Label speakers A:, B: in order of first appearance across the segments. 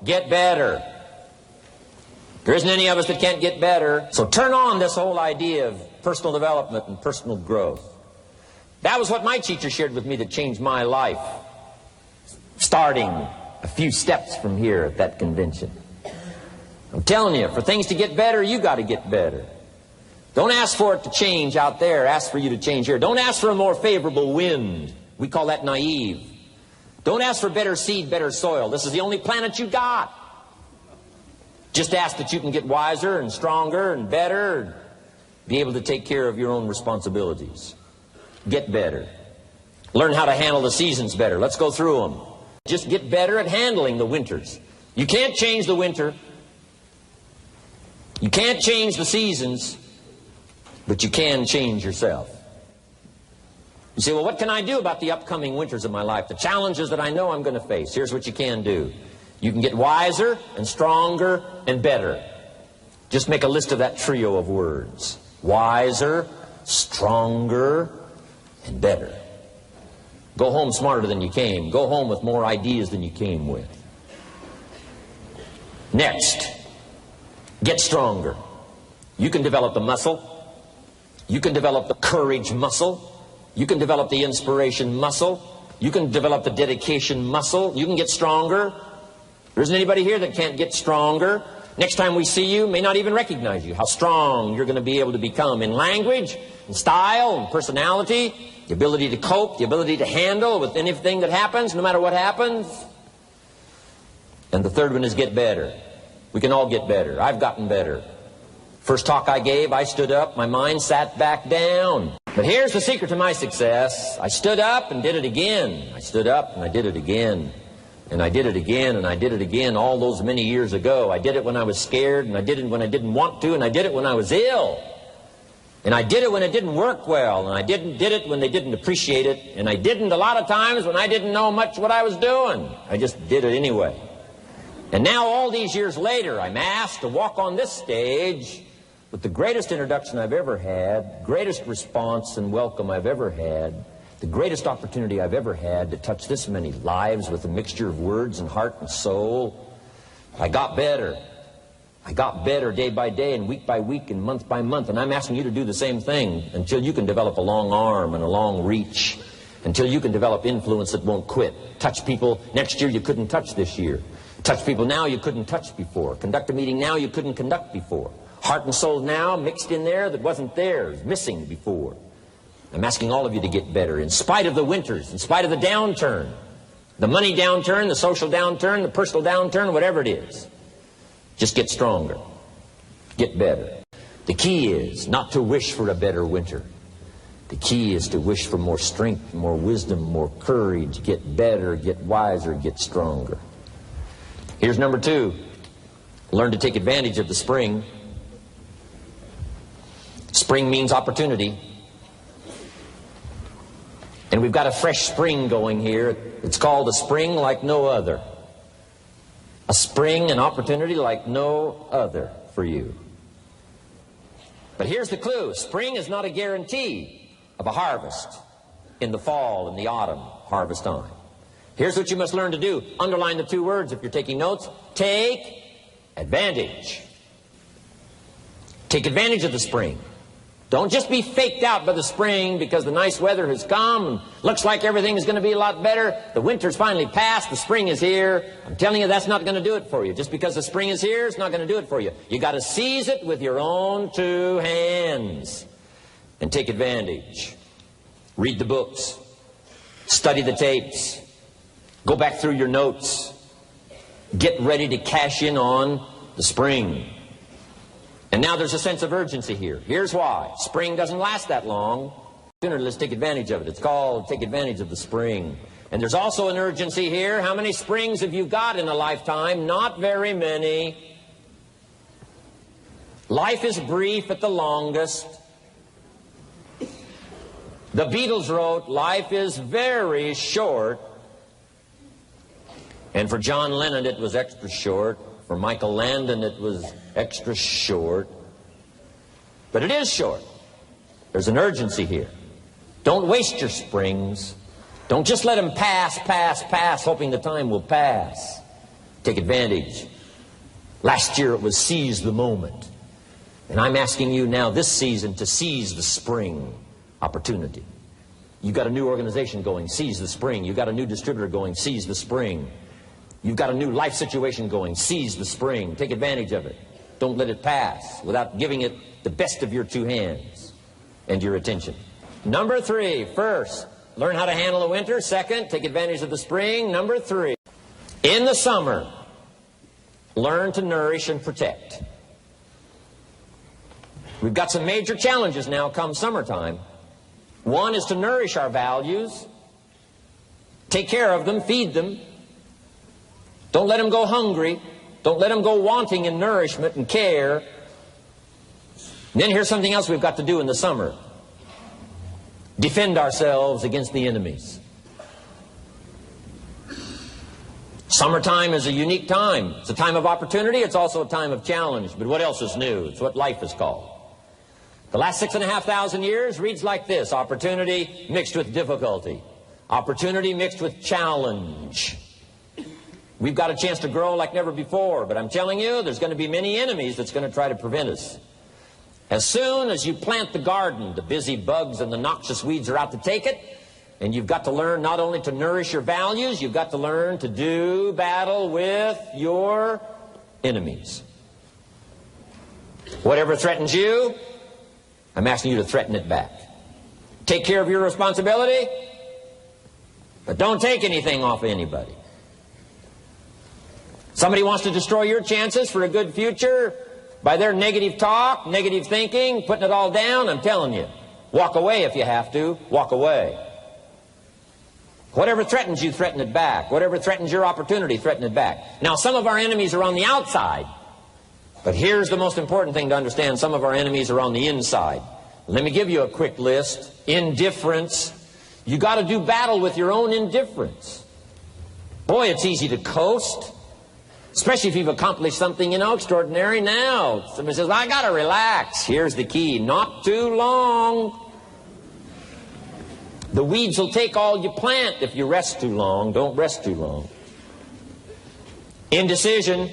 A: Get better. There isn't any of us that can't get better. So turn on this whole idea of personal development and personal growth. That was what my teacher shared with me that changed my life. Starting a few steps from here at that convention. I'm telling you, for things to get better, you got to get better. Don't ask for it to change out there. Ask for you to change here. Don't ask for a more favorable wind. We call that naive. Don't ask for better seed, better soil. This is the only planet you got. Just ask that you can get wiser and stronger and better and be able to take care of your own responsibilities. Get better. Learn how to handle the seasons better. Let's go through them. Just get better at handling the winters. You can't change the winter. You can't change the seasons, but you can change yourself. You say, well, what can I do about the upcoming winters of my life? The challenges that I know I'm going to face. Here's what you can do. You can get wiser and stronger and better. Just make a list of that trio of words. Wiser, stronger, and better. Go home smarter than you came. Go home with more ideas than you came with. Next, get stronger. You can develop the muscle. You can develop the courage muscle. You can develop the inspiration muscle. You can develop the dedication muscle. You can get stronger. There isn't anybody here that can't get stronger. Next time we see you, may not even recognize you. How strong you're going to be able to become in language, in style, and personality, the ability to cope, the ability to handle with anything that happens, no matter what happens. And the third one is get better. We can all get better. I've gotten better. First talk I gave, I stood up, my mind sat back down. But here's the secret to my success. I stood up and did it again. I stood up and I did it again. And I did it again, and I did it again all those many years ago. I did it when I was scared, and I did it when I didn't want to, and I did it when I was ill. And I did it when it didn't work well, and I did it when they didn't appreciate it, and I didn't a lot of times when I didn't know much what I was doing. I just did it anyway. And now all these years later, I'm asked to walk on this stage with the greatest introduction I've ever had, greatest response and welcome I've ever had, the greatest opportunity I've ever had to touch this many lives with a mixture of words and heart and soul. I got better. I got better day by day and week by week and month by month. And I'm asking you to do the same thing until you can develop a long arm and a long reach. Until you can develop influence that won't quit. Touch people next year you couldn't touch this year. Touch people now you couldn't touch before. Conduct a meeting now you couldn't conduct before. Heart and soul now mixed in there that wasn't there, missing before. I'm asking all of you to get better in spite of the winters, in spite of the downturn, the money downturn, the social downturn, the personal downturn, whatever it is. Just get stronger. Get better. The key is not to wish for a better winter. The key is to wish for more strength, more wisdom, more courage, get better, get wiser, get stronger. Here's number 2. Learn to take advantage of the spring. Spring means opportunity. And we've got a fresh spring going here. It's called a spring like no other. A spring, an opportunity like no other for you. But here's the clue. Spring is not a guarantee of a harvest in the fall and the autumn harvest time. Here's what you must learn to do. Underline the 2 words if you're taking notes. Take advantage. Take advantage of the spring. Don't just be faked out by the spring because the nice weather has come and looks like everything is going to be a lot better. The winter's finally passed. The spring is here. I'm telling you, that's not going to do it for you. Just because the spring is here, it's not going to do it for you. You got to seize it with your own 2 hands and take advantage. Read the books. Study the tapes. Go back through your notes. Get ready to cash in on the spring. And now there's a sense of urgency here. Here's why. Spring doesn't last that long. Let's take advantage of it. It's called take advantage of the spring. And there's also an urgency here. How many springs have you got in a lifetime? Not very many. Life is brief at the longest. The Beatles wrote, life is very short. And for John Lennon, it was extra short. For Michael Landon, it was extra short. But it is short. There's an urgency here. Don't waste your springs. Don't just let them pass, hoping the time will pass. Take advantage. Last year it was seize the moment. And I'm asking you now this season to seize the spring opportunity. You've got a new organization going, seize the spring. You've got a new distributor going, seize the spring. You've got a new life situation going, seize the spring. Take advantage of it. Don't let it pass without giving it the best of your two hands and your attention. Number 3, first, learn how to handle the winter. Second, take advantage of the spring. Number 3, in the summer, learn to nourish and protect. We've got some major challenges now come summertime. One is to nourish our values, take care of them, feed them. Don't let them go hungry. Don't let them go wanting in nourishment and care. And then here's something else we've got to do in the summer. Defend ourselves against the enemies. Summertime is a unique time. It's a time of opportunity. It's also a time of challenge. But what else is new? It's what life is called. The last 6,500 years reads like this: opportunity mixed with difficulty. Opportunity mixed with challenge. We've got a chance to grow like never before, but I'm telling you, there's going to be many enemies that's going to try to prevent us. As soon as you plant the garden, the busy bugs and the noxious weeds are out to take it, and you've got to learn not only to nourish your values, you've got to learn to do battle with your enemies. Whatever threatens you, I'm asking you to threaten it back. Take care of your responsibility, but don't take anything off of anybody. Somebody wants to destroy your chances for a good future by their negative talk, negative thinking, putting it all down. I'm telling you, walk away if you have to. Walk away. Whatever threatens you, threaten it back. Whatever threatens your opportunity, threaten it back. Now, some of our enemies are on the outside, but here's the most important thing to understand. Some of our enemies are on the inside. Let me give you a quick list. Indifference. You got to do battle with your own indifference. Boy, it's easy to coast. Especially if you've accomplished something, extraordinary. Now, somebody says, I got to relax. Here's the key. Not too long. The weeds will take all you plant if you rest too long. Don't rest too long. Indecision.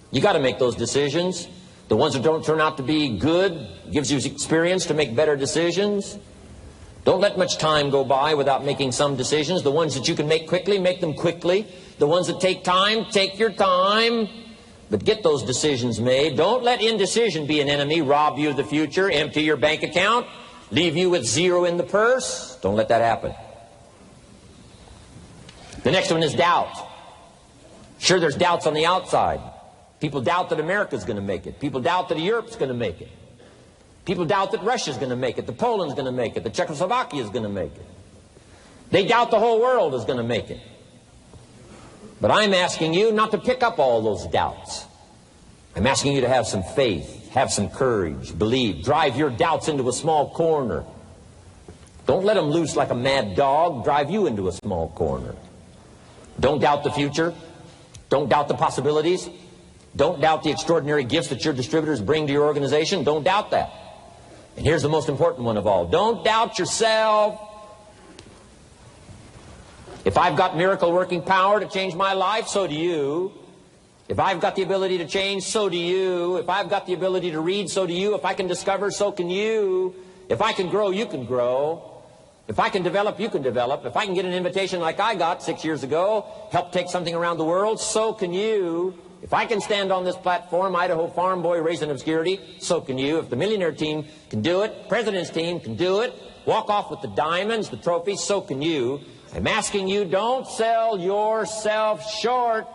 A: You got to make those decisions. The ones that don't turn out to be good gives you experience to make better decisions. Don't let much time go by without making some decisions. The ones that you can make quickly, make them quickly. The ones that take time, take your time. But get those decisions made. Don't let indecision be an enemy, rob you of the future, empty your bank account, leave you with zero in the purse. Don't let that happen. The next one is doubt. Sure, there's doubts on the outside. People doubt that America's going to make it. People doubt that Europe's going to make it. People doubt that Russia's going to make it, that Poland's going to make it, that Czechoslovakia's going to make it. They doubt the whole world is going to make it. But I'm asking you not to pick up all those doubts. I'm asking you to have some faith, have some courage, believe, drive your doubts into a small corner. Don't let them loose like a mad dog, drive you into a small corner. Don't doubt the future. Don't doubt the possibilities. Don't doubt the extraordinary gifts that your distributors bring to your organization. Don't doubt that. And here's the most important one of all. Don't doubt yourself. If I've got miracle working power to change my life, so do you. If I've got the ability to change, so do you. If I've got the ability to read, so do you. If I can discover, so can you. If I can grow, you can grow. If I can develop, you can develop. If I can get an invitation like I got 6 years ago, help take something around the world, so can you. If I can stand on this platform, Idaho farm boy raised in obscurity, so can you. If the millionaire team can do it, president's team can do it, walk off with the diamonds, the trophies, so can you. I'm asking you, don't sell yourself short.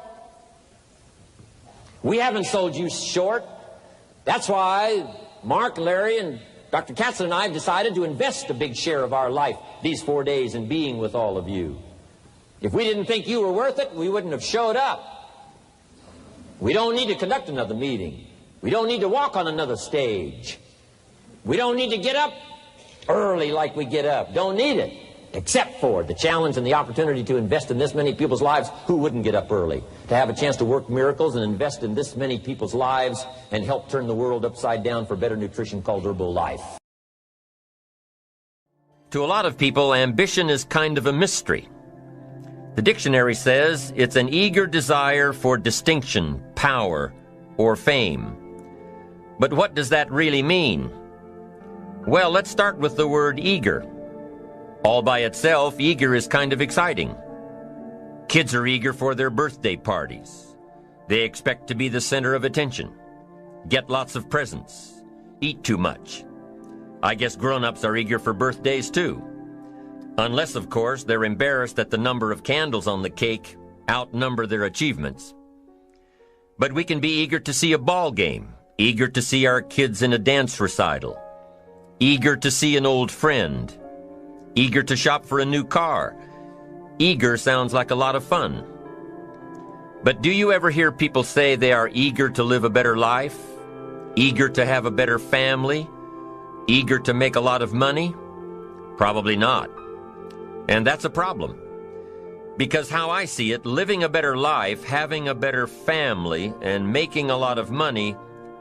A: We haven't sold you short. That's why Mark, Larry, and Dr. Katzen and I have decided to invest a big share of our life these 4 days in being with all of you. If we didn't think you were worth it, we wouldn't have showed up. We don't need to conduct another meeting. We don't need to walk on another stage. We don't need to get up early like we get up. Don't need it. Except for the challenge and the opportunity to invest in this many people's lives who wouldn't get up early. To have a chance to work miracles and invest in this many people's lives and help turn the world upside down for better nutrition called Herbalife. To a lot of people, ambition is kind of a mystery. The dictionary says it's an eager desire for distinction, power, or fame. But what does that really mean? Well, let's start with the word eager. All by itself, eager is kind of exciting. Kids are eager for their birthday parties. They expect to be the center of attention, get lots of presents, eat too much. I guess grown-ups are eager for birthdays too. Unless, of course, they're embarrassed that the number of candles on the cake outnumber their achievements. But we can be eager to see a ball game, eager to see our kids in a dance recital, eager to see an old friend, eager to shop for a new car. Eager sounds like a lot of fun. But do you ever hear people say they are eager to live a better life, eager to have a better family, eager to make a lot of money? Probably not. And that's a problem. Because how I see it, living a better life, having a better family, and making a lot of money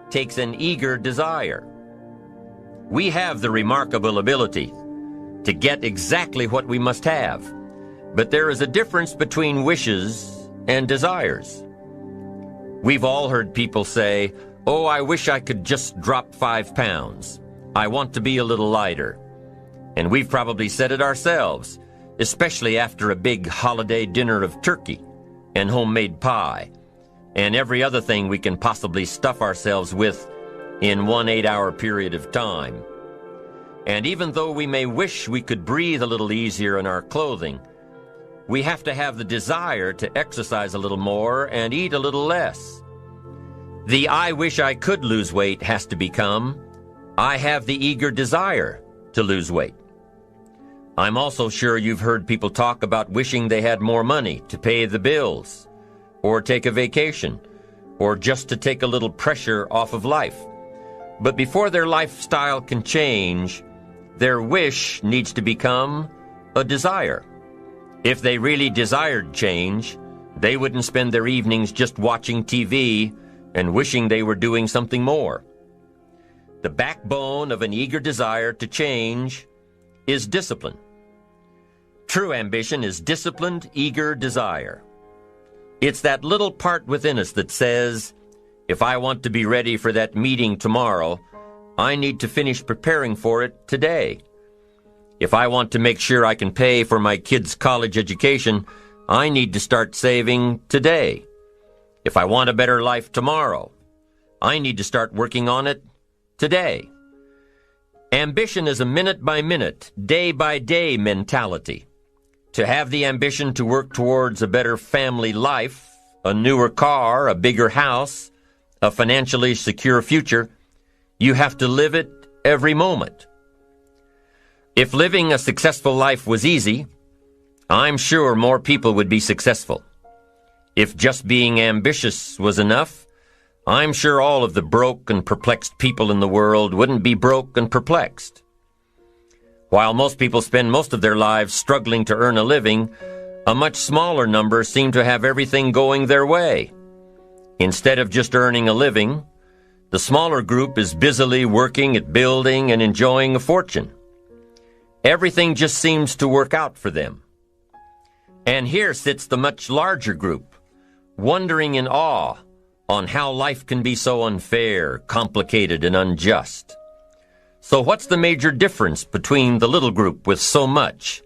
A: takes an eager desire. We have the remarkable ability to get exactly what we must have. But there is a difference between wishes and desires. We've all heard people say, "Oh, I wish I could just drop 5 pounds. I want to be a little lighter." And we've probably said it ourselves, especially after a big holiday dinner of turkey and homemade pie and every other thing we can possibly stuff ourselves with in one 8-hour period of time. And even though we may wish we could breathe a little easier in our clothing, we have to have the desire to exercise a little more and eat a little less. The "I wish I could lose weight" has to become, "I have the eager desire to lose weight." I'm also sure you've heard people talk about wishing they had more money to pay the bills, or take a vacation, or just to take a little pressure off of life. But before their lifestyle can change, their wish needs to become a desire. If they really desired change, they wouldn't spend their evenings just watching TV and wishing they were doing something more. The backbone of an eager desire to change is discipline. True ambition is disciplined, eager desire. It's that little part within us that says, if I want to be ready for that meeting tomorrow, I need to finish preparing for it today. If I want to make sure I can pay for my kids' college education, I need to start saving today. If I want a better life tomorrow, I need to start working on it today. Ambition is a minute-by-minute, day-by-day mentality. To have the ambition to work towards a better family life, a newer car, a bigger house, a financially secure future, you have to live it every moment. If living a successful life was easy, I'm sure more people would be successful. If just being ambitious was enough, I'm sure all of the broke and perplexed people in the world wouldn't be broke and perplexed. While most people spend most of their lives struggling to earn a living, a much smaller number seem to have everything going their way. Instead of just earning a living, the smaller group is busily working at building and enjoying a fortune. Everything just seems to work out for them. And here sits the much larger group, wondering in awe on how life can be so unfair, complicated, and unjust. So what's the major difference between the little group with so much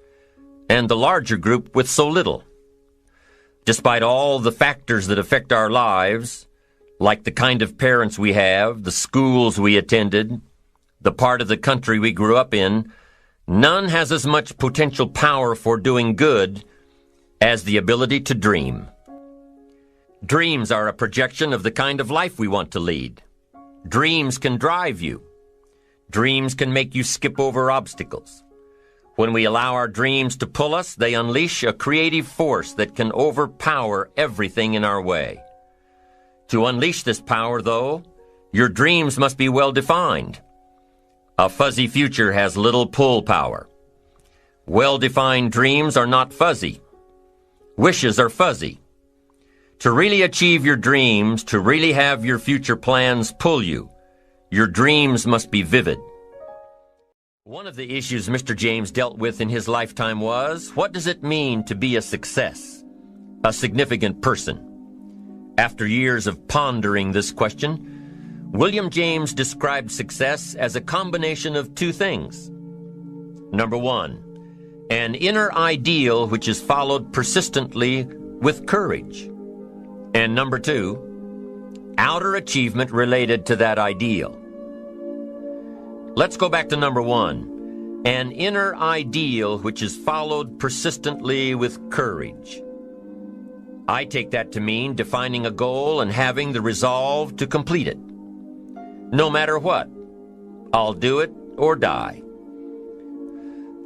A: and the larger group with so little? Despite all the factors that affect our lives, like the kind of parents we have, the schools we attended, the part of the country we grew up in, none has as much potential power for doing good as the ability to dream. Dreams are a projection of the kind of life we want to lead. Dreams can drive you. Dreams can make you skip over obstacles. When we allow our dreams to pull us, they unleash a creative force that can overpower everything in our way. To unleash this power, though, your dreams must be well defined. A fuzzy future has little pull power. Well-defined dreams are not fuzzy. Wishes are fuzzy. To really achieve your dreams, to really have your future plans pull you, your dreams must be vivid. One of the issues Mr. James dealt with in his lifetime was, what does it mean to be a success, a significant person? After years of pondering this question, William James described success as a combination of two things. Number one, an inner ideal which is followed persistently with courage. And number two, outer achievement related to that ideal. Let's go back to number one, an inner ideal which is followed persistently with courage. I take that to mean defining a goal and having the resolve to complete it. No matter what, I'll do it or die.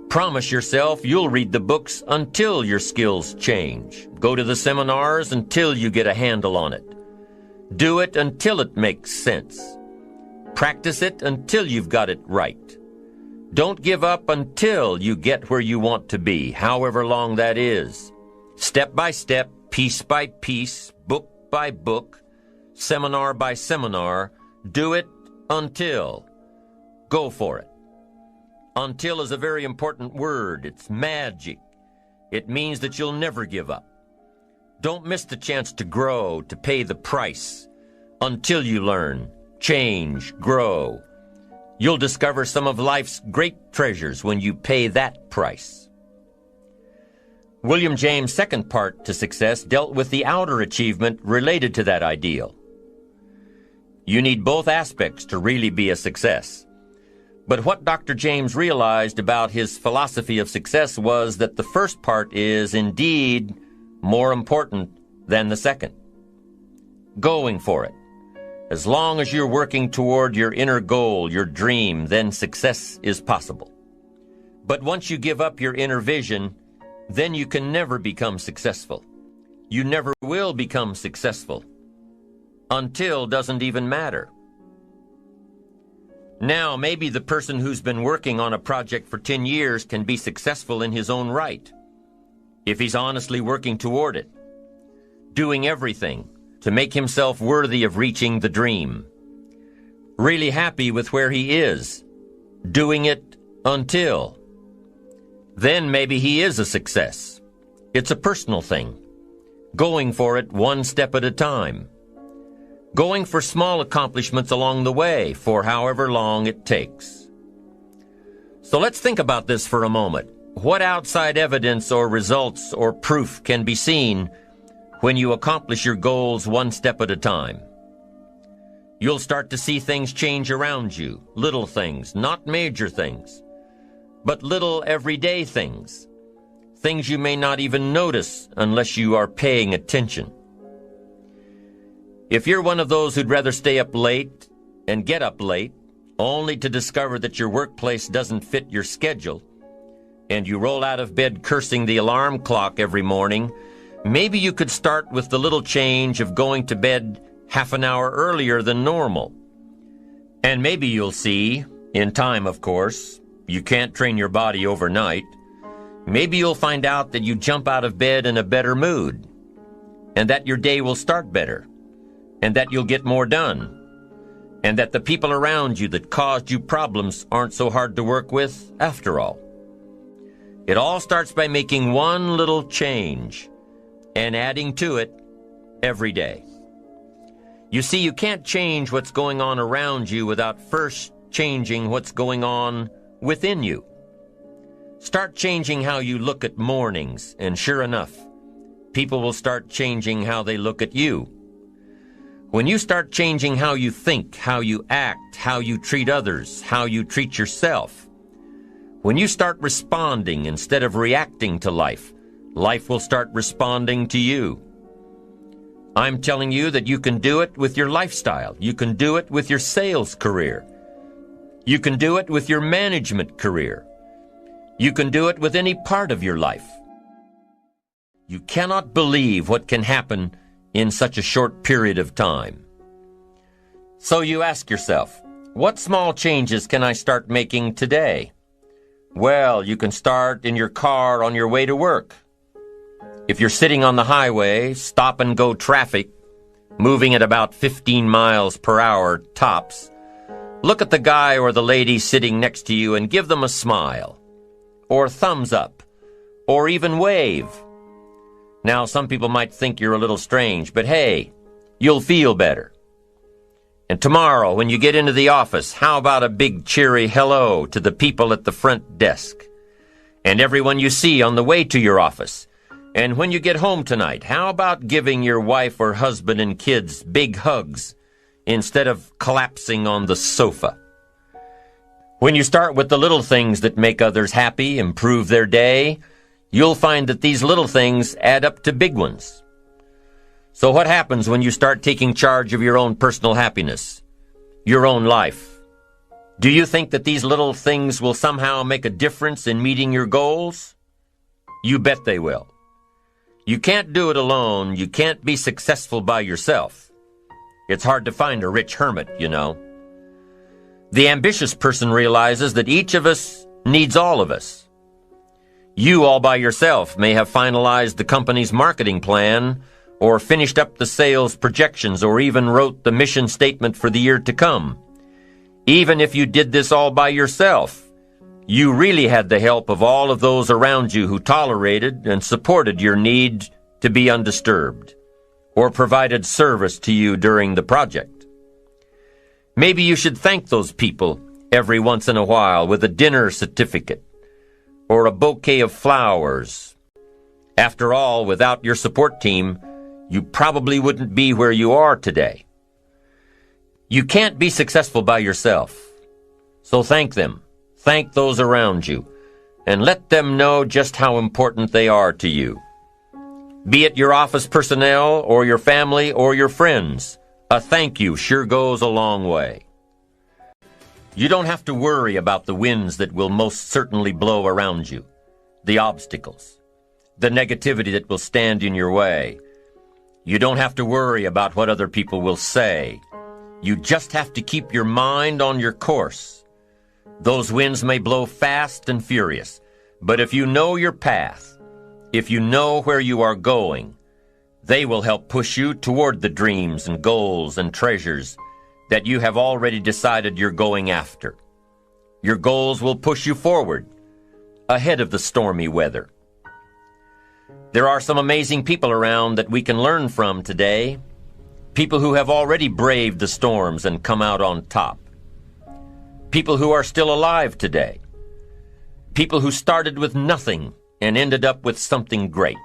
A: Promise yourself you'll read the books until your skills change. Go to the seminars until you get a handle on it. Do it until it makes sense. Practice it until you've got it right. Don't give up until you get where you want to be, however long that is. Step by step, piece by piece, book by book, seminar by seminar, do it until. Go for it. Until is a very important word. It's magic. It means that you'll never give up. Don't miss the chance to grow, to pay the price, until you learn, change, grow. You'll discover some of life's great treasures when you pay that price. William James' second part to success dealt with the outer achievement related to that ideal. You need both aspects to really be a success. But what Dr. James realized about his philosophy of success was that the first part is indeed more important than the second. Going for it. As long as you're working toward your inner goal, your dream, then success is possible. But once you give up your inner vision, then you can never become successful. You never will become successful. Until doesn't even matter. Now, maybe the person who's been working on a project for 10 years can be successful in his own right, if he's honestly working toward it, doing everything to make himself worthy of reaching the dream, really happy with where he is, doing it until. Then maybe he is a success. It's a personal thing, going for it one step at a time. Going for small accomplishments along the way for however long it takes. So let's think about this for a moment. What outside evidence or results or proof can be seen when you accomplish your goals one step at a time? You'll start to see things change around you, little things, not major things, but little everyday things, things you may not even notice unless you are paying attention. If you're one of those who'd rather stay up late and get up late, only to discover that your workplace doesn't fit your schedule, and you roll out of bed cursing the alarm clock every morning, maybe you could start with the little change of going to bed half an hour earlier than normal. And maybe you'll see, in time of course, you can't train your body overnight, maybe you'll find out that you jump out of bed in a better mood, and that your day will start better, and that you'll get more done, and that the people around you that caused you problems aren't so hard to work with after all. It all starts by making one little change and adding to it every day. You see, you can't change what's going on around you without first changing what's going on within you. Start changing how you look at mornings, and sure enough, people will start changing how they look at you. When you start changing how you think, how you act, how you treat others, how you treat yourself, when you start responding instead of reacting to life, life will start responding to you. I'm telling you that you can do it with your lifestyle. You can do it with your sales career. You can do it with your management career. You can do it with any part of your life. You cannot believe what can happen in such a short period of time. So you ask yourself, what small changes can I start making today? Well, you can start in your car on your way to work. If you're sitting on the highway, stop-and-go traffic, moving at about 15 miles per hour tops, Look at the guy or the lady sitting next to you and give them a smile, or thumbs up, or even wave. Now, some people might think you're a little strange, but hey, you'll feel better. And tomorrow, when you get into the office, how about a big cheery hello to the people at the front desk, and everyone you see on the way to your office? And when you get home tonight, how about giving your wife or husband and kids big hugs instead of collapsing on the sofa? When you start with the little things that make others happy, improve their day, you'll find that these little things add up to big ones. So what happens when you start taking charge of your own personal happiness, your own life? Do you think that these little things will somehow make a difference in meeting your goals? You bet they will. You can't do it alone. You can't be successful by yourself. It's hard to find a rich hermit, you know. The ambitious person realizes that each of us needs all of us. You all by yourself may have finalized the company's marketing plan, or finished up the sales projections, or even wrote the mission statement for the year to come. Even if you did this all by yourself, you really had the help of all of those around you who tolerated and supported your need to be undisturbed, or provided service to you during the project. Maybe you should thank those people every once in a while with a dinner certificate, or a bouquet of flowers. After all, without your support team, you probably wouldn't be where you are today. You can't be successful by yourself, so thank them. Thank those around you, and let them know just how important they are to you. Be it your office personnel, or your family, or your friends, a thank you sure goes a long way. You don't have to worry about the winds that will most certainly blow around you, the obstacles, the negativity that will stand in your way. You don't have to worry about what other people will say. You just have to keep your mind on your course. Those winds may blow fast and furious, but if you know your path, if you know where you are going, they will help push you toward the dreams and goals and treasures that you have already decided you're going after. Your goals will push you forward, ahead of the stormy weather. There are some amazing people around that we can learn from today, people who have already braved the storms and come out on top, people who are still alive today, people who started with nothing and ended up with something great,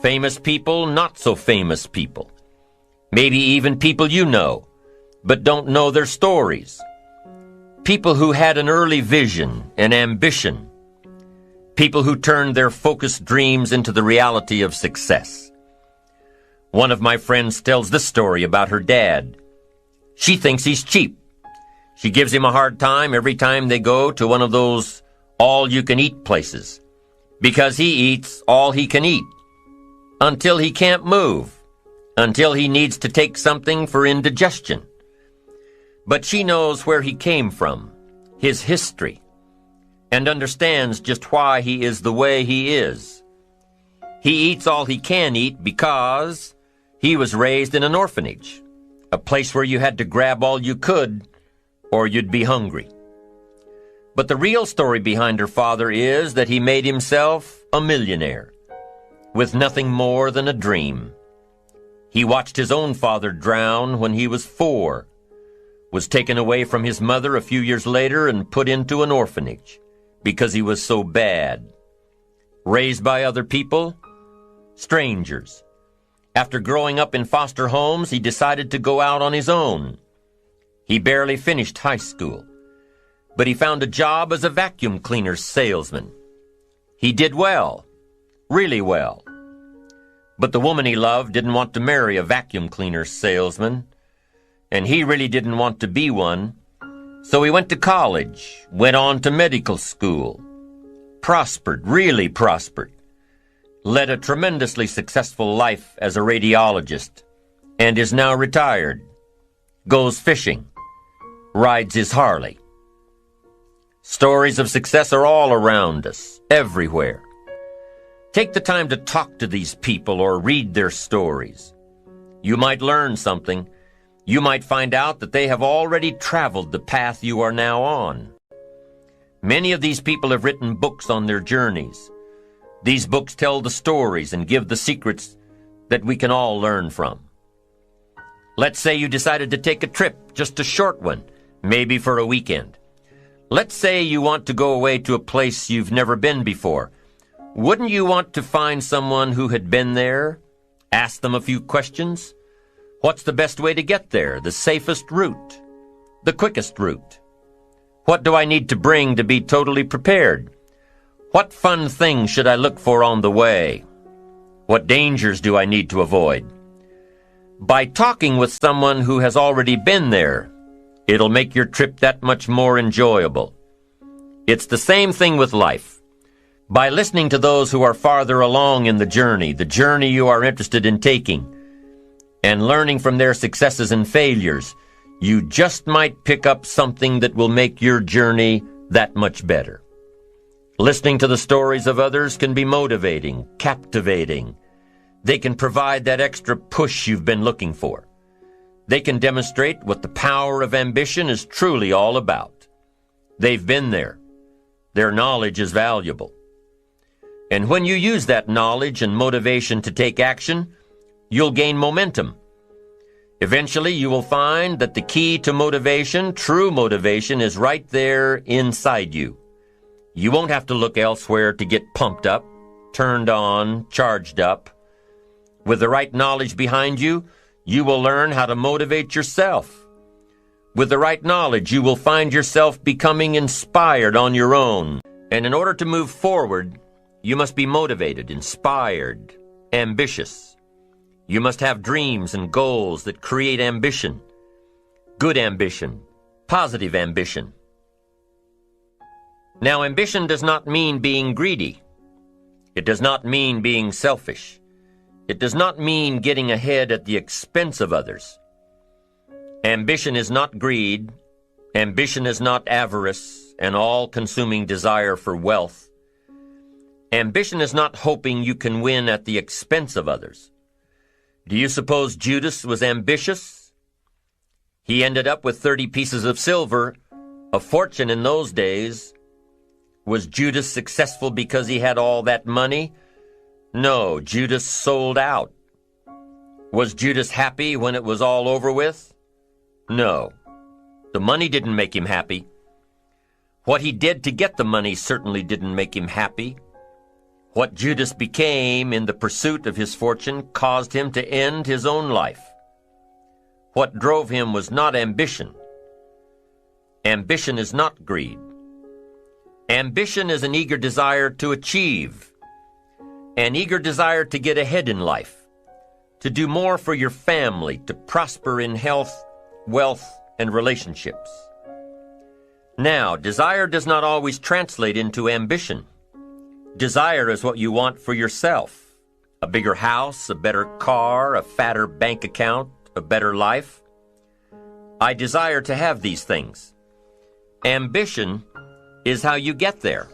A: famous people, not so famous people, maybe even people you know, but don't know their stories, people who had an early vision and ambition, people who turned their focused dreams into the reality of success. One of my friends tells this story about her dad. She thinks he's cheap. She gives him a hard time every time they go to one of those all-you-can-eat places, because he eats all he can eat, until he can't move, until he needs to take something for indigestion. But she knows where he came from, his history, and understands just why he is the way he is. He eats all he can eat because he was raised in an orphanage, a place where you had to grab all you could or you'd be hungry. But the real story behind her father is that he made himself a millionaire with nothing more than a dream. He watched his own father drown when he was 4, was taken away from his mother a few years later and put into an orphanage because he was so bad. Raised by other people, strangers. After growing up in foster homes, he decided to go out on his own. He barely finished high school, but he found a job as a vacuum cleaner salesman. He did well, really well. But the woman he loved didn't want to marry a vacuum cleaner salesman, and he really didn't want to be one. So he went to college, went on to medical school, prospered, really prospered, led a tremendously successful life as a radiologist, and is now retired, goes fishing, rides his Harley. Stories of success are all around us, everywhere. Take the time to talk to these people or read their stories. You might learn something, You might find out that they have already traveled the path you are now on. Many of these people have written books on their journeys. These books tell the stories and give the secrets that we can all learn from. Let's say you decided to take a trip, just a short one, maybe for a weekend. Let's say you want to go away to a place you've never been before. Wouldn't you want to find someone who had been there? Ask them a few questions? What's the best way to get there? The safest route? The quickest route? What do I need to bring to be totally prepared? What fun things should I look for on the way? What dangers do I need to avoid? By talking with someone who has already been there, it'll make your trip that much more enjoyable. It's the same thing with life. By listening to those who are farther along in the journey you are interested in taking, and learning from their successes and failures, you just might pick up something that will make your journey that much better. Listening to the stories of others can be motivating, captivating. They can provide that extra push you've been looking for. They can demonstrate what the power of ambition is truly all about. They've been there. Their knowledge is valuable. And when you use that knowledge and motivation to take action, you'll gain momentum. Eventually, you will find that the key to motivation, true motivation, is right there inside you. You won't have to look elsewhere to get pumped up, turned on, charged up. With the right knowledge behind you, you will learn how to motivate yourself. With the right knowledge, you will find yourself becoming inspired on your own. And in order to move forward, you must be motivated, inspired, ambitious. You must have dreams and goals that create ambition, good ambition, positive ambition. Now, ambition does not mean being greedy. It does not mean being selfish. It does not mean getting ahead at the expense of others. Ambition is not greed. Ambition is not avarice, an all-consuming desire for wealth. Ambition is not hoping you can win at the expense of others. Do you suppose Judas was ambitious? He ended up with 30 pieces of silver, a fortune in those days. Was Judas successful because he had all that money? No, Judas sold out. Was Judas happy when it was all over with? No. The money didn't make him happy. What he did to get the money certainly didn't make him happy. What Judas became in the pursuit of his fortune caused him to end his own life. What drove him was not ambition. Ambition is not greed. Ambition is an eager desire to achieve, an eager desire to get ahead in life, to do more for your family, to prosper in health, wealth, and relationships. Now, desire does not always translate into ambition. Desire is what you want for yourself. A bigger house, a better car, a fatter bank account, a better life. I desire to have these things. Ambition is how you get there.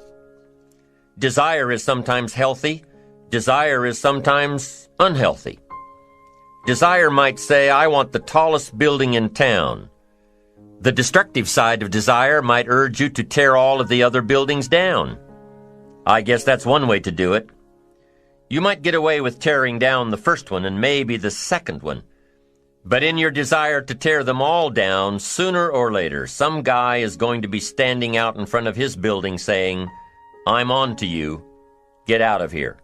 A: Desire is sometimes healthy. Desire is sometimes unhealthy. Desire might say, I want the tallest building in town. The destructive side of desire might urge you to tear all of the other buildings down. I guess that's one way to do it. You might get away with tearing down the first one and maybe the second one. But in your desire to tear them all down, sooner or later, some guy is going to be standing out in front of his building saying, I'm on to you. Get out of here.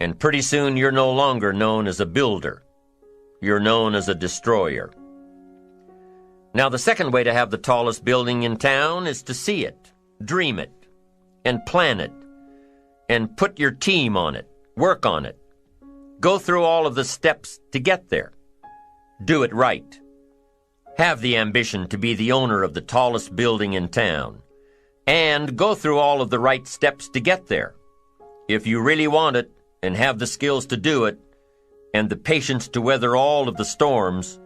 A: And pretty soon you're no longer known as a builder. You're known as a destroyer. Now, the second way to have the tallest building in town is to see it, dream it, and plan it, and put your team on it, work on it. Go through all of the steps to get there. Do it right. Have the ambition to be the owner of the tallest building in town, and go through all of the right steps to get there. If you really want it, and have the skills to do it, and the patience to weather all of the storms,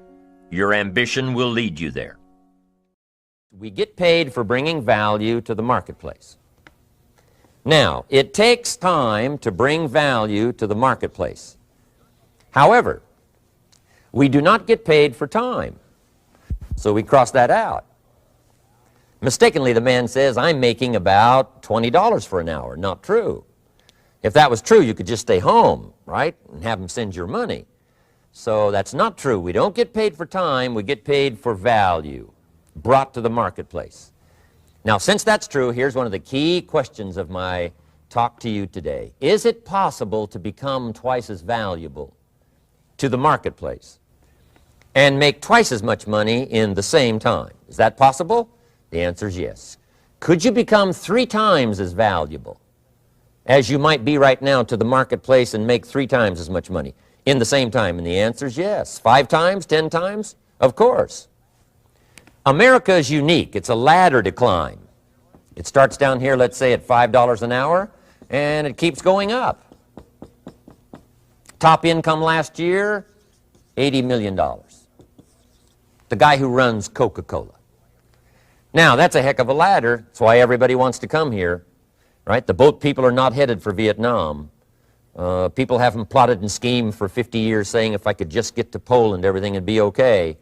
A: your ambition will lead you there. We get paid for bringing value to the marketplace. Now, it takes time to bring value to the marketplace. However, We do not get paid for time. So we cross that out. Mistakenly, the man says, I'm making about $20 for an hour. Not true. If that was true, you could just stay home, right, and have him send your money. So that's not true. We don't get paid for time. We get paid for value brought to the marketplace. Now, since that's true, here's one of the key questions of my talk to you today. Is it possible to become twice as valuable to the marketplace and make twice as much money in the same time? Is that possible? The answer is yes. Could you become 3 times as valuable as you might be right now to the marketplace and make 3 times as much money in the same time? And the answer is yes. 5 times, 10 times? Of course. America is unique. It's a ladder to climb. It starts down here, let's say, at $5 an hour, and it keeps going up. Top income last year, $80 million. The guy who runs Coca-Cola. Now, that's a heck of a ladder. That's why everybody wants to come here, right? The boat people are not headed for Vietnam. People haven't plotted and schemed for 50 years saying if I could just get to Poland, everything would be okay.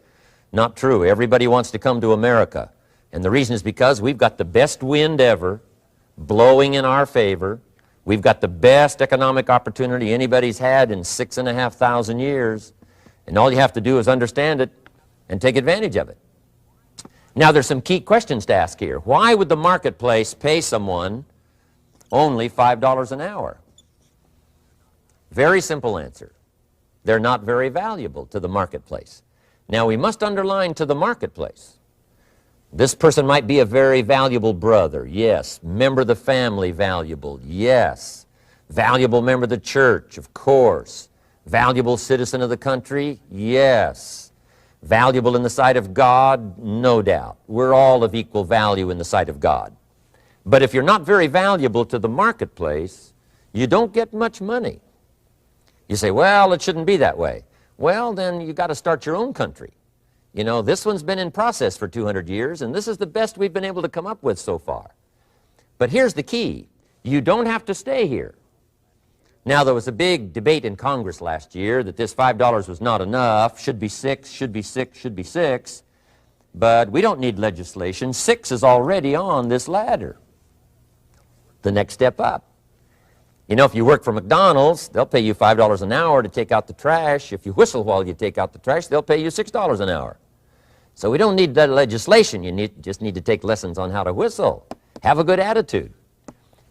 A: Not true. Everybody wants to come to America. And the reason is because we've got the best wind ever blowing in our favor. We've got the best economic opportunity anybody's had in 6,500 years. And all you have to do is understand it and take advantage of it. Now, there's some key questions to ask here. Why would the marketplace pay someone only $5 an hour? Very simple answer. They're not very valuable to the marketplace. Now, we must underline to the marketplace. This person might be a very valuable brother, yes. Member of the family, valuable, yes. Valuable member of the church, of course. Valuable citizen of the country, yes. Valuable in the sight of God, no doubt. We're all of equal value in the sight of God. But if you're not very valuable to the marketplace, you don't get much money. You say, well, it shouldn't be that way. Well, then you got to start your own country. You know, this one's been in process for 200 years, and this is the best we've been able to come up with so far. But here's the key. You don't have to stay here. Now, there was a big debate in Congress last year that this $5 was not enough, should be 6, should be 6, should be 6. But we don't need legislation. 6 is already on this ladder. The next step up. You know, if you work for McDonald's, they'll pay you $5 an hour to take out the trash. If you whistle while you take out the trash, they'll pay you $6 an hour. So we don't need that legislation. You just need to take lessons on how to whistle. Have a good attitude.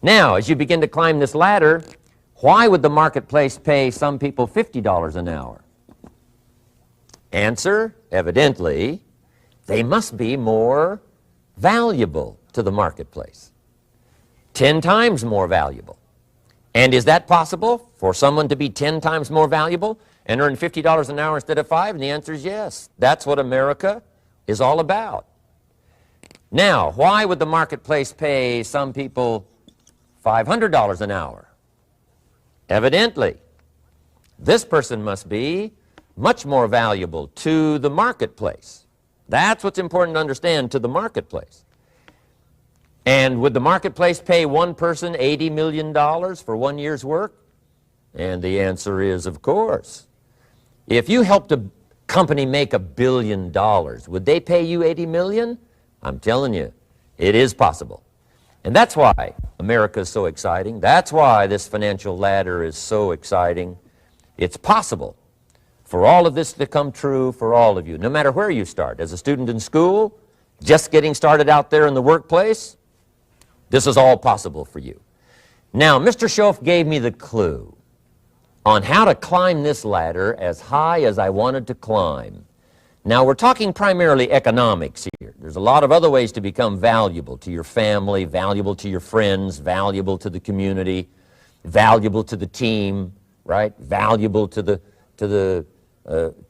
A: Now, as you begin to climb this ladder, why would the marketplace pay some people $50 an hour? Answer, evidently, they must be more valuable to the marketplace. 10 times more valuable. And is that possible for someone to be 10 times more valuable and earn $50 an hour instead of 5? And the answer is yes. That's what America is all about. Now, why would the marketplace pay some people $500 an hour? Evidently, this person must be much more valuable to the marketplace. That's what's important to understand, to the marketplace. And would the marketplace pay one person $80 million for 1 year's work? And the answer is, of course. If you helped a company make $1 billion, would they pay you $80 million? I'm telling you, it is possible. And that's why America is so exciting. That's why this financial ladder is so exciting. It's possible for all of this to come true for all of you, no matter where you start. As a student in school, just getting started out there in the workplace, this is all possible for you. Now, Mr. Schoaf gave me the clue on how to climb this ladder as high as I wanted to climb. Now, we're talking primarily economics here. There's a lot of other ways to become valuable to your family, valuable to your friends, valuable to the community, valuable to the team, right? Valuable to the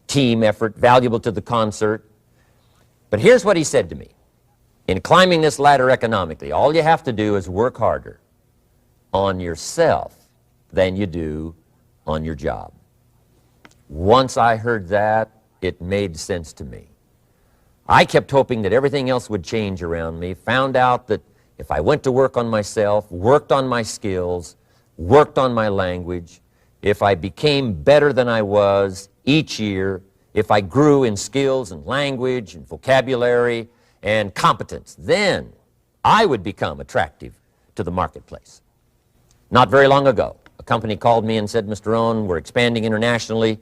A: team effort, valuable to the concert. But here's what he said to me. In climbing this ladder economically, all you have to do is work harder on yourself than you do on your job. Once I heard that, it made sense to me. I kept hoping that everything else would change around me, found out that if I went to work on myself, worked on my skills, worked on my language, if I became better than I was each year, if I grew in skills and language and vocabulary and competence, then I would become attractive to the marketplace. Not very long ago, a company called me and said, Mr. Rohn, we're expanding internationally.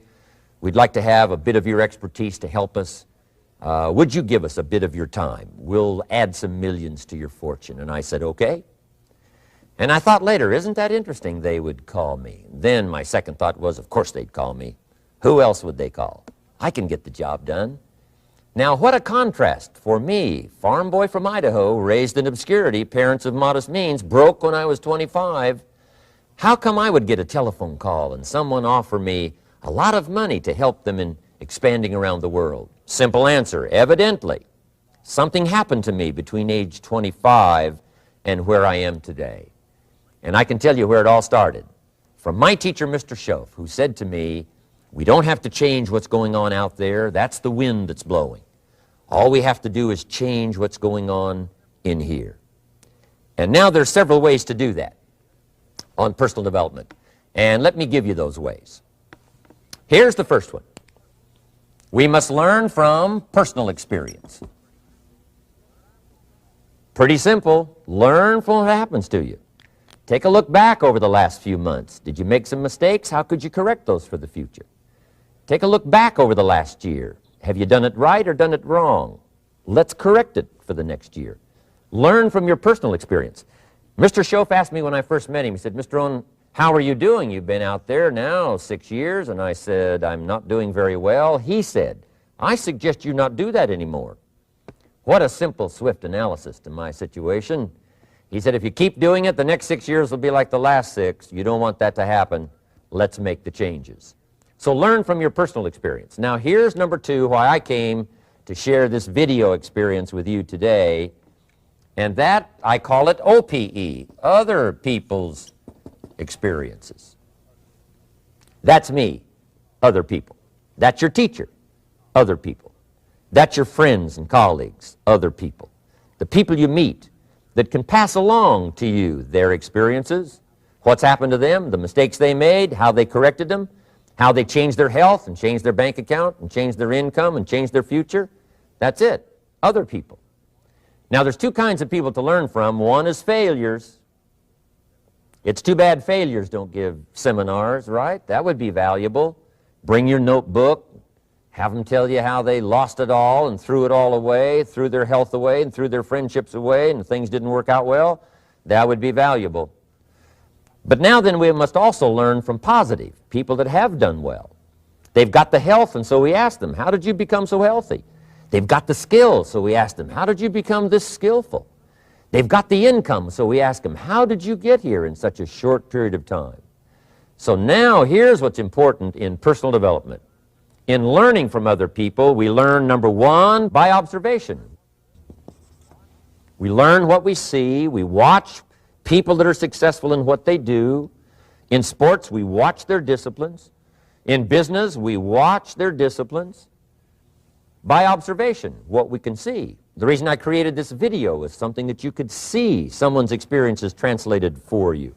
A: We'd like to have a bit of your expertise to help us. Would you give us a bit of your time? We'll add some millions to your fortune. And I said, okay. And I thought later, isn't that interesting they would call me? Then my second thought was, of course they'd call me. Who else would they call? I can get the job done. Now, what a contrast for me, farm boy from Idaho, raised in obscurity, parents of modest means, broke when I was 25. How come I would get a telephone call and someone offer me a lot of money to help them in expanding around the world? Simple answer, evidently, something happened to me between age 25 and where I am today. And I can tell you where it all started. From my teacher, Mr. Schoaf, who said to me, we don't have to change what's going on out there. That's the wind that's blowing. All we have to do is change what's going on in here. And now there's several ways to do that on personal development. And let me give you those ways. Here's the first one. We must learn from personal experience. Pretty simple. Learn from what happens to you. Take a look back over the last few months. Did you make some mistakes? How could you correct those for the future? Take a look back over the last year. Have you done it right or done it wrong? Let's correct it for the next year. Learn from your personal experience. Mr. Schoaf asked me when I first met him, he said, Mr. Rohn, how are you doing? You've been out there now 6 years. And I said, I'm not doing very well. He said, I suggest you not do that anymore. What a simple, swift analysis to my situation. He said, if you keep doing it, the next 6 years will be like the last 6. You don't want that to happen. Let's make the changes. So learn from your personal experience. Now here's number 2, why I came to share this video experience with you today. And that, I call it OPE, other people's experiences. That's me, other people. That's your teacher, other people. That's your friends and colleagues, other people. The people you meet that can pass along to you their experiences, what's happened to them, the mistakes they made, how they corrected them, how they changed their health and changed their bank account and changed their income and changed their future. That's it, other people. Now there's 2 kinds of people to learn from. One is failures. It's too bad failures don't give seminars, right? That would be valuable. Bring your notebook, have them tell you how they lost it all and threw it all away, threw their health away and threw their friendships away and things didn't work out well. That would be valuable. But now then we must also learn from positive, people that have done well. They've got the health, and so we ask them, how did you become so healthy? They've got the skills, so we ask them, how did you become this skillful? They've got the income, so we ask them, how did you get here in such a short period of time? So now here's what's important in personal development. In learning from other people, we learn, number 1, by observation. We learn what we see. We watch people that are successful in what they do. In sports, we watch their disciplines. In business, we watch their disciplines. By observation, what we can see. The reason I created this video is something that you could see someone's experiences translated for you.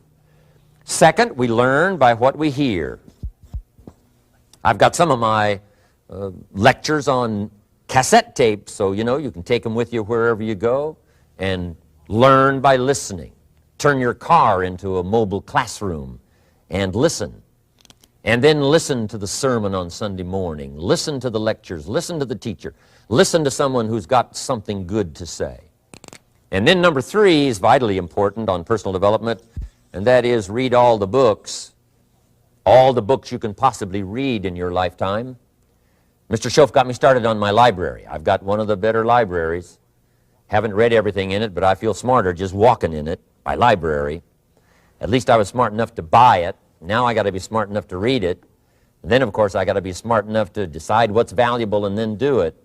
A: Second, we learn by what we hear. I've got some of my lectures on cassette tapes, so you can take them with you wherever you go and learn by listening. Turn your car into a mobile classroom and listen. And then listen to the sermon on Sunday morning. Listen to the lectures. Listen to the teacher. Listen to someone who's got something good to say. And then number 3 is vitally important on personal development, and that is read all the books you can possibly read in your lifetime. Mr. Schoaf got me started on my library. I've got one of the better libraries. Haven't read everything in it, but I feel smarter just walking in it, my library. At least I was smart enough to buy it. Now I got to be smart enough to read it. And then, of course, I got to be smart enough to decide what's valuable and then do it.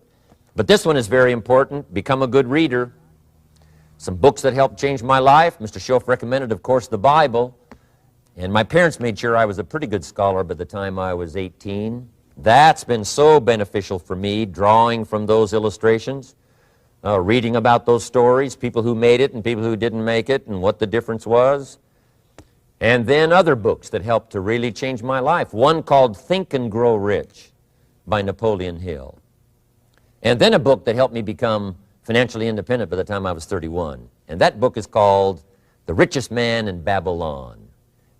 A: But this one is very important. Become a good reader. Some books that helped change my life. Mr. Schoaf recommended, of course, the Bible. And my parents made sure I was a pretty good scholar by the time I was 18. That's been so beneficial for me, drawing from those illustrations, reading about those stories, people who made it and people who didn't make it and what the difference was. And then other books that helped to really change my life. One called Think and Grow Rich by Napoleon Hill. And then a book that helped me become financially independent by the time I was 31. And that book is called The Richest Man in Babylon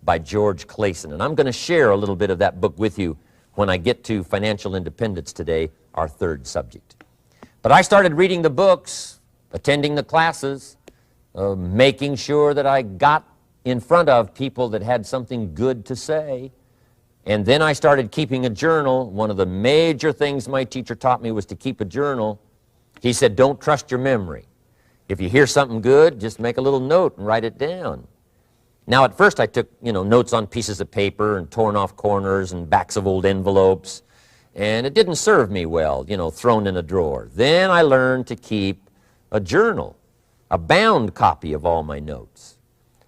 A: by George Clason. And I'm going to share a little bit of that book with you when I get to financial independence today, our third subject. But I started reading the books, attending the classes, making sure that I got in front of people that had something good to say. And then I started keeping a journal. One of the major things my teacher taught me was to keep a journal. He said, don't trust your memory. If you hear something good, just make a little note and write it down. Now, at first I took, notes on pieces of paper and torn off corners and backs of old envelopes. And it didn't serve me well, thrown in a drawer. Then I learned to keep a journal, a bound copy of all my notes.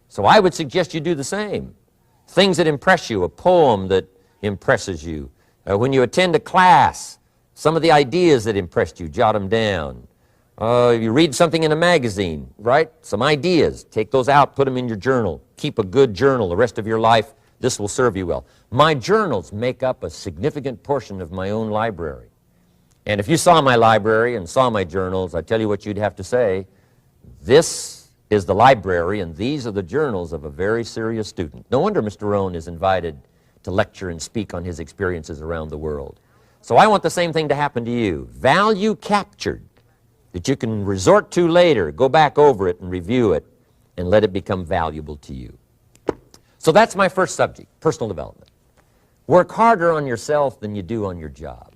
A: So I would suggest you do the same. Things that impress you, a poem that impresses you. When you attend a class, some of the ideas that impressed you, jot them down. You read something in a magazine, right? Some ideas, take those out, put them in your journal. Keep a good journal the rest of your life. This will serve you well. My journals make up a significant portion of my own library. And if you saw my library and saw my journals, I tell you what you'd have to say. This is the library, and these are the journals of a very serious student. No wonder Mr. Rohn is invited to lecture and speak on his experiences around the world. So I want the same thing to happen to you. Value captured that you can resort to later, go back over it and review it, and let it become valuable to you. So that's my first subject, personal development. Work harder on yourself than you do on your job.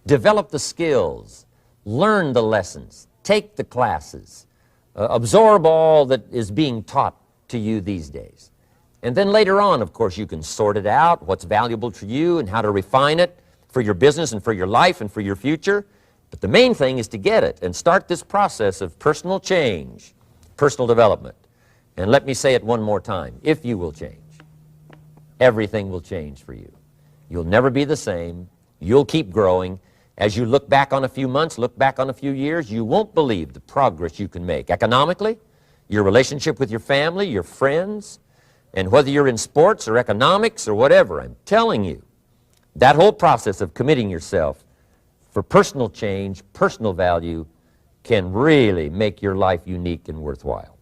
A: Develop the skills, learn the lessons, take the classes, absorb all that is being taught to you these days. And then later on, of course, you can sort it out, what's valuable to you and how to refine it for your business and for your life and for your future. But the main thing is to get it and start this process of personal change, personal development. And let me say it one more time. If you will change, everything will change for you. You'll never be the same. You'll keep growing. As you look back on a few months, look back on a few years, you won't believe the progress you can make. Economically, your relationship with your family, your friends, and whether you're in sports or economics or whatever, I'm telling you, that whole process of committing yourself for personal change, personal value, can really make your life unique and worthwhile.